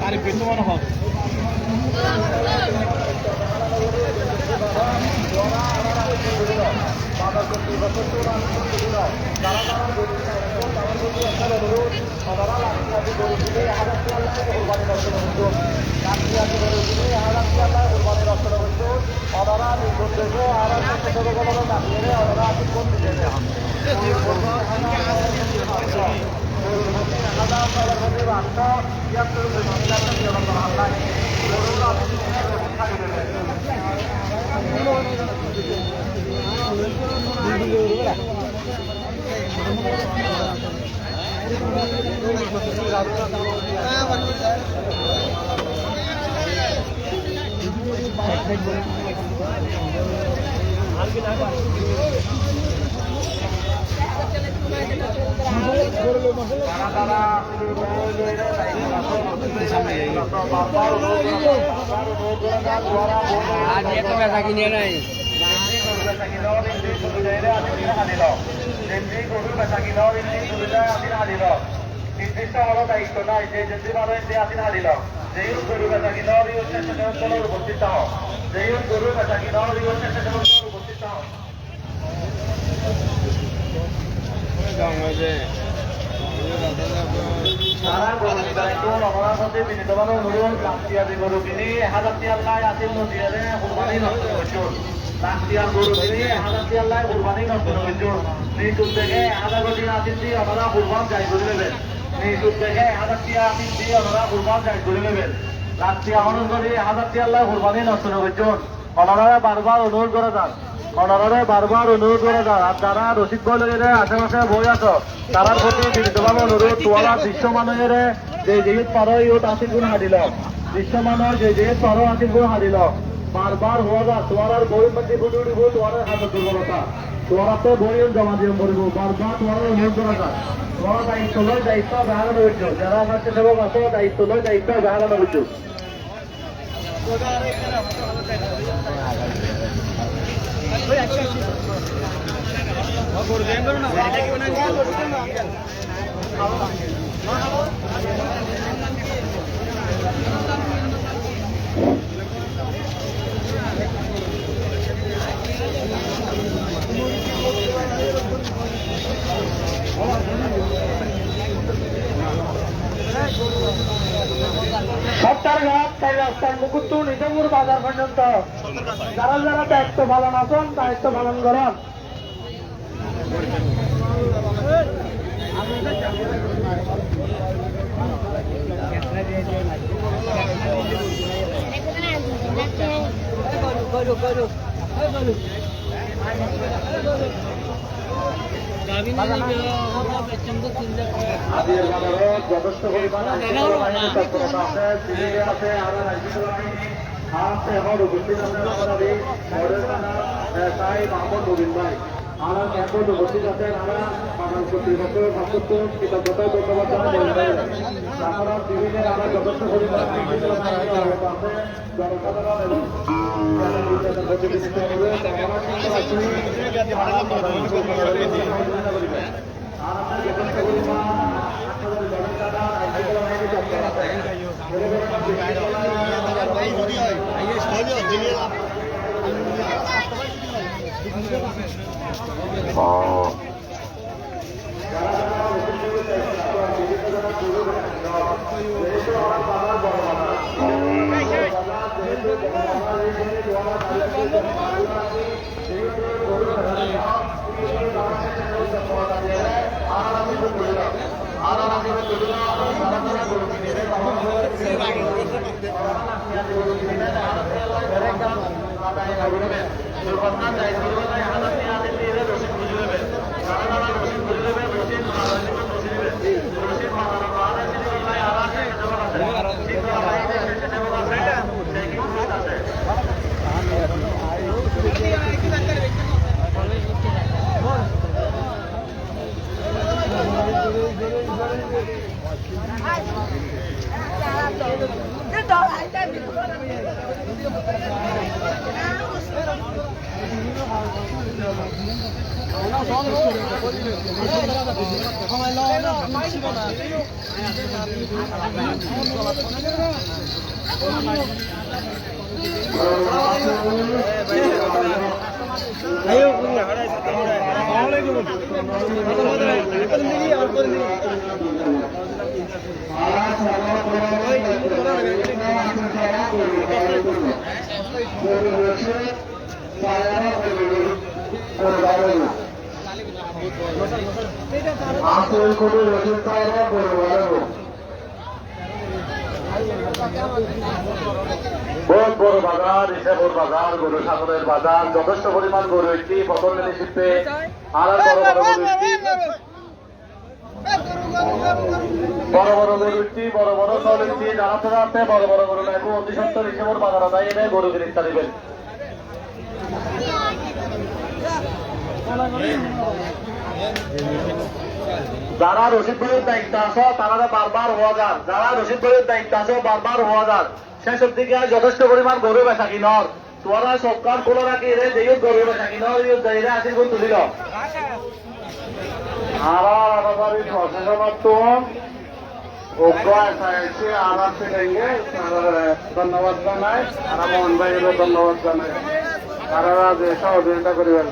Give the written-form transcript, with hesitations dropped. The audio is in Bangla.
তারিখ মনে হবে নির্দিষ্ট হলো দায়িত্ব নয় যে যদি মানুষ যে আসিন হারিল যেই গরু বেচা কিনা উপস্থিত হও যেই গরু বেচা কিনা উপস্থিত হও সারা অপরাধ হতে বিনীতমান অনুরোধ লাখটিয়াদি গরু কিনি 1000 টিয়ার লাই আসিল নদীয়ারে কুরবানি নষ্ট করছুন লাখটিয়ার গরু কিনি 1000 টিয়ার লাই কুরবানি নষ্ট করছুন নিচুর থেকে 1000 কোটি আসিল দিয়ে আমরা কুরবান যাই করে নেবেন নিচুর থেকে 1000 টিয়া আসিল দিয়ে আমরা কুরবান যাই করে নেবেন লাখটিয়া অনুরোধ করি 1000 টিয়ার লাই কুরবানি নষ্ট করছুন ওনারা বারবার অনুরোধ করে যান ওনারা বারবার অনুরোধ করে যান আর যারা রসিদ বই লেগে আশেপাশে বই আছো তারার প্রতি বিনীতভাবে অনুরোধ তোলা বিশ্ব মানুষের যে যেহেতু পারো ইউত আসিল গুণ হারিল বিশ্ব মানুষ যে যেহেতু পারো আসিল গুণ হারিল বারবার হওয়া যা তোমার বই মধ্যে ফুটে উঠিব তোমার হাতে দুর্বলতা তোমার তো বই জমা দিয়ে পড়ব বারবার তোমার অনুরোধ করা যায় তোমার দায়িত্ব লয় দায়িত্ব বেহালানো হইছ যারা কাছে সেবক আছো দায়িত্ব লয় দায়িত্ব বেহালানো হইছ সত্তরঘাট তাই রাস্তার মুকুট্টু নিজামপুর বাজার পর্যন্ত যারা যারা দায়িত্ব পালন আছেন দায়িত্ব পালন করেন যথেষ্ট পরিমাণ আছে এখন উপস্থিত আছেন মাহমুদ নবীন ভাই আর এখন উপস্থিত আছেন আমরা বাগান কর্তৃপক্ষ কৃতজ্ঞতা ধন্যবাদ তাছাড়া বিভিন্ন আমরা যথেষ্ট পরিমাণ আছে জনসাধারণ এবং আসল করে রসুন পায়রা বহুত বড় বাজার, ইসেপুর বাজার, গরু সাগরের বাজার, যথেষ্ট পরিমাণ গরু একটি প্রথম মিলে শিল্পে আর বড় বড় গরু একটি বড় বড় দল একটি জানাতে জানাতে বড় বড় গরু দেখো অতি সত্তর ইসেপুর বাজার তাই এনে গরু কিনিস্তা দিবেন। যারা রশিদ বইয়ের দায়িত্ব আছো তারা বারবার হওয়া যান, যারা রশিদ বইয়ের দায়িত্ব আছো বারবার হওয়া যান, শেষের দিকে যথেষ্ট পরিমাণ গরু বেচা কিনর তোরা সবকার খোলা রাখি রে যে গরু বেচা কিনর আসির গুণ তুলিল আবার ধন্যবাদ জানাই, আর মোহন ভাইয়েরও ধন্যবাদ জানাই, তারা যে সহযোগিতা করিবেন।